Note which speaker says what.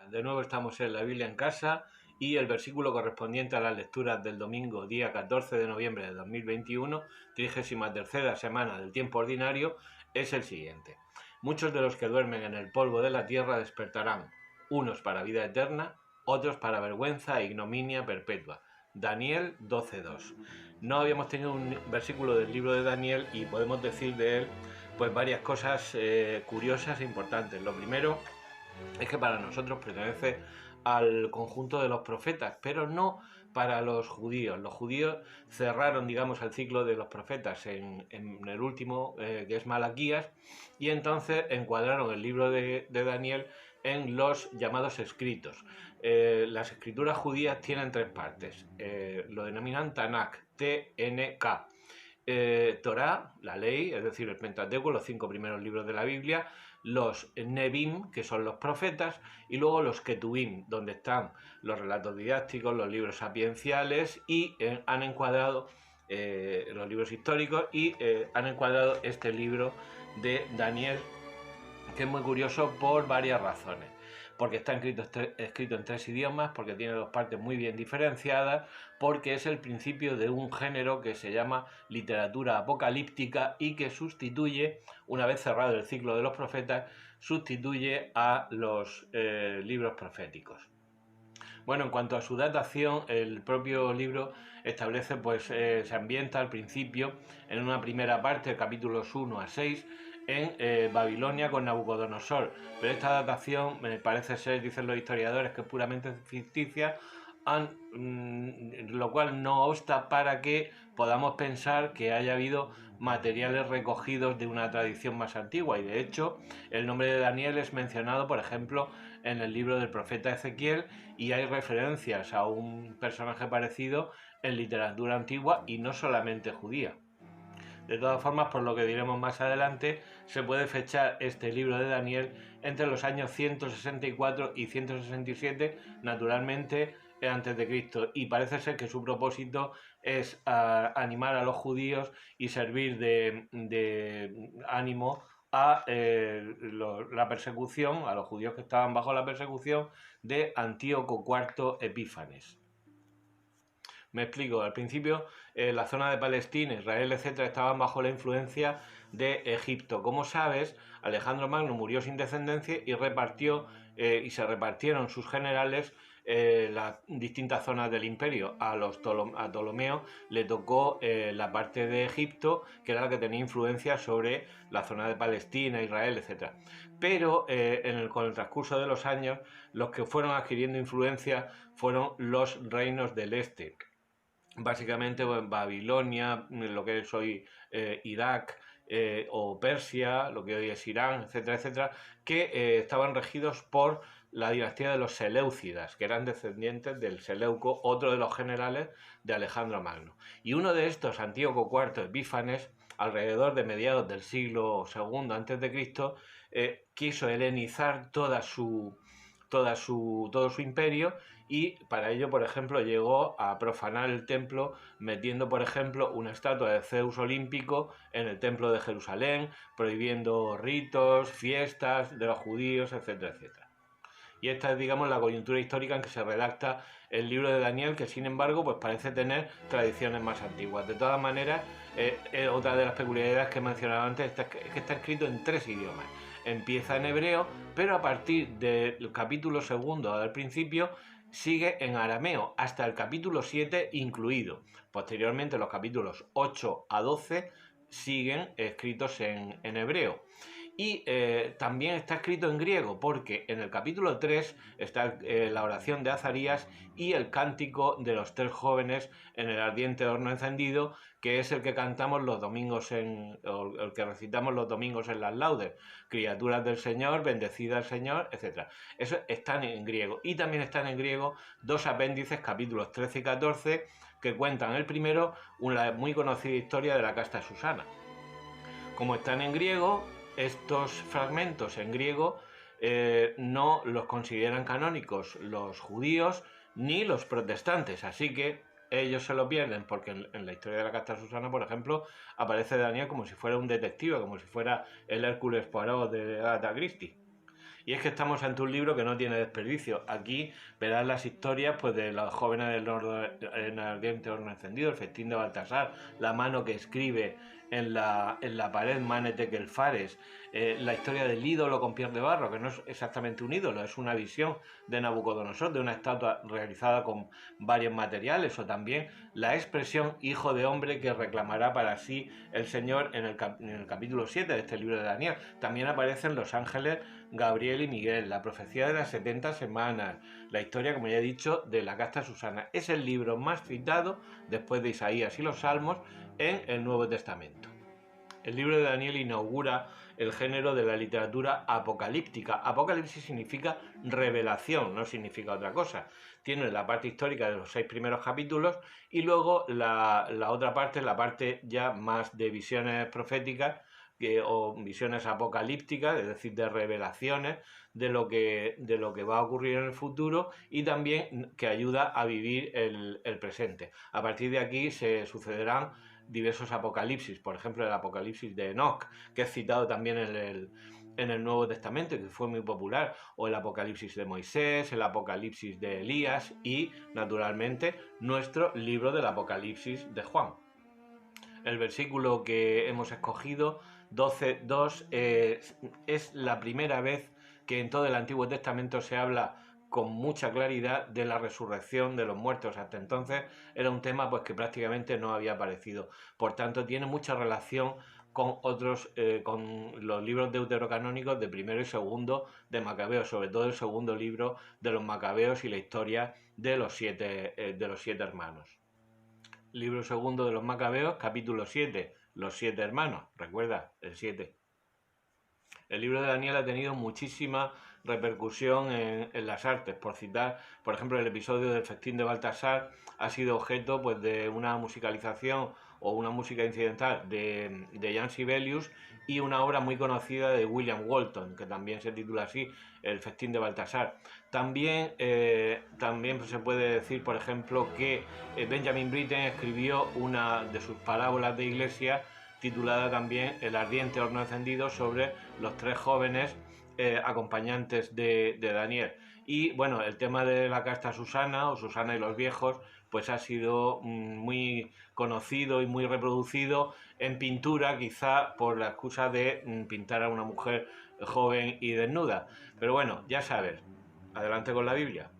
Speaker 1: De nuevo estamos en la Biblia en casa y el versículo correspondiente a las lecturas del domingo día 14 de noviembre de 2021, 33ª semana del tiempo ordinario, es el siguiente. Muchos de los que duermen en el polvo de la tierra despertarán, unos para vida eterna, otros para vergüenza e ignominia perpetua. Daniel 12:2. No habíamos tenido un versículo del libro de Daniel y podemos decir de él pues varias cosas curiosas e importantes. Lo primero es que para nosotros pertenece al conjunto de los profetas, pero no para los judíos. Los judíos cerraron, digamos, el ciclo de los profetas en el último, que es Malaquías, y entonces encuadraron el libro de Daniel en los llamados escritos. Las escrituras judías tienen tres partes. Lo denominan Tanakh, T-N-K. Torá, la ley, es decir, el Pentateuco, los 5 primeros libros de la Biblia, los Nebim, que son los profetas, y luego los Ketubim, donde están los relatos didácticos, los libros sapienciales, y han encuadrado los libros históricos, y han encuadrado este libro de Daniel, que es muy curioso por varias razones. Porque está escrito en 3 idiomas, porque tiene 2 partes muy bien diferenciadas, porque es el principio de un género que se llama literatura apocalíptica y que sustituye, una vez cerrado el ciclo de los profetas, sustituye a los libros proféticos. Bueno, en cuanto a su datación, el propio libro establece, pues se ambienta al principio en una primera parte, capítulos 1 a 6, en Babilonia con Nabucodonosor. Pero esta datación me parece ser, dicen los historiadores, que es puramente ficticia, lo cual no obsta para que podamos pensar que haya habido materiales recogidos de una tradición más antigua, y de hecho el nombre de Daniel es mencionado, por ejemplo, en el libro del profeta Ezequiel, y hay referencias a un personaje parecido en literatura antigua y no solamente judía. De todas formas, por lo que diremos más adelante, se puede fechar este libro de Daniel entre los años 164 y 167, naturalmente antes de Cristo, y parece ser que su propósito es animar a los judíos y servir de ánimo a la persecución, a los judíos que estaban bajo la persecución de Antíoco IV Epífanes. Me explico, al principio la zona de Palestina, Israel, etcétera, estaban bajo la influencia de Egipto. Como sabes, Alejandro Magno murió sin descendencia y y se repartieron sus generales las distintas zonas del imperio. A Ptolomeo le tocó la parte de Egipto, que era la que tenía influencia sobre la zona de Palestina, Israel, etcétera. Pero con el transcurso de los años, los que fueron adquiriendo influencia fueron los reinos del este. Básicamente Babilonia, lo que es hoy Irak, o Persia, lo que hoy es Irán, etcétera, etcétera, que estaban regidos por la dinastía de los Seleucidas, que eran descendientes del Seleuco, otro de los generales de Alejandro Magno. Y uno de estos, Antíoco IV Epífanes, alrededor de mediados del siglo II a.C., quiso helenizar todo su imperio, y para ello, por ejemplo, llegó a profanar el templo metiendo, por ejemplo, una estatua de Zeus olímpico en el templo de Jerusalén, prohibiendo ritos, fiestas de los judíos, etcétera, etcétera. Y esta es, digamos, la coyuntura histórica en que se redacta el libro de Daniel, que sin embargo pues parece tener tradiciones más antiguas. De todas maneras, otra de las peculiaridades que he mencionado antes es que está escrito en 3 idiomas. Empieza en hebreo, pero a partir del capítulo 2 al principio sigue en arameo, hasta el capítulo 7 incluido. Posteriormente los capítulos 8 a 12 siguen escritos en hebreo. Y también está escrito en griego, porque en el capítulo 3 está la oración de Azarías y el cántico de los 3 jóvenes en el ardiente horno encendido, que es el que cantamos los domingos o el que recitamos los domingos en las laudes. Criaturas del Señor, bendecida el Señor, etc. Eso están en griego. Y también están en griego 2 apéndices, capítulos 13 y 14, que cuentan el primero una muy conocida historia de la casta Susana. Como están en griego, estos fragmentos en griego no los consideran canónicos los judíos ni los protestantes, así que ellos se lo pierden, porque en la historia de la casta Susana, por ejemplo, aparece Daniel como si fuera un detective, como si fuera el Hércules Poirot de Agatha Christie. Y es que estamos ante un libro que no tiene desperdicio. Aquí verás las historias pues, de los jóvenes del en ardiente horno encendido, el festín de Baltasar, la mano que escribe en la pared Manete que el Fares, la historia del ídolo con piel de barro, que no es exactamente un ídolo, es una visión de Nabucodonosor, de una estatua realizada con varios materiales, o también la expresión hijo de hombre que reclamará para sí el Señor en el capítulo 7 de este libro de Daniel. También aparecen los ángeles Gabriel y Miguel, la profecía de las 70 semanas, la historia, como ya he dicho, de la casta Susana. Es el libro más citado, después de Isaías y los Salmos, en el Nuevo Testamento. El libro de Daniel inaugura el género de la literatura apocalíptica. Apocalipsis significa revelación, no significa otra cosa. Tiene la parte histórica de los 6 primeros capítulos y luego la otra parte, la parte ya más de visiones proféticas o visiones apocalípticas, es decir, de revelaciones de lo que va a ocurrir en el futuro y también que ayuda a vivir el presente. A partir de aquí se sucederán diversos apocalipsis, por ejemplo el apocalipsis de Enoch, que es citado también en el Nuevo Testamento y que fue muy popular, o el apocalipsis de Moisés, el apocalipsis de Elías y, naturalmente, nuestro libro del apocalipsis de Juan. El versículo que hemos escogido, 12:2, es la primera vez que en todo el Antiguo Testamento se habla con mucha claridad de la resurrección de los muertos. Hasta entonces era un tema pues que prácticamente no había aparecido. Por tanto, tiene mucha relación con otros, con los libros deuterocanónicos de primero y segundo de Macabeos, sobre todo el segundo libro de los Macabeos y la historia de los siete hermanos. Libro segundo de los Macabeos, capítulo 7, los 7 hermanos. Recuerda, el 7. El libro de Daniel ha tenido muchísima repercusión en las artes. Por citar, por ejemplo, el episodio del festín de Baltasar ha sido objeto pues, de una musicalización o una música incidental de Jan Sibelius y una obra muy conocida de William Walton, que también se titula así, El festín de Baltasar. También se puede decir, por ejemplo, que Benjamin Britten escribió una de sus parábolas de iglesia titulada también El ardiente horno encendido, sobre los 3 jóvenes acompañantes de Daniel. Y bueno, el tema de la casta Susana o Susana y los viejos pues ha sido muy conocido y muy reproducido en pintura, quizá por la excusa de pintar a una mujer joven y desnuda. Pero bueno, ya sabes, adelante con la Biblia.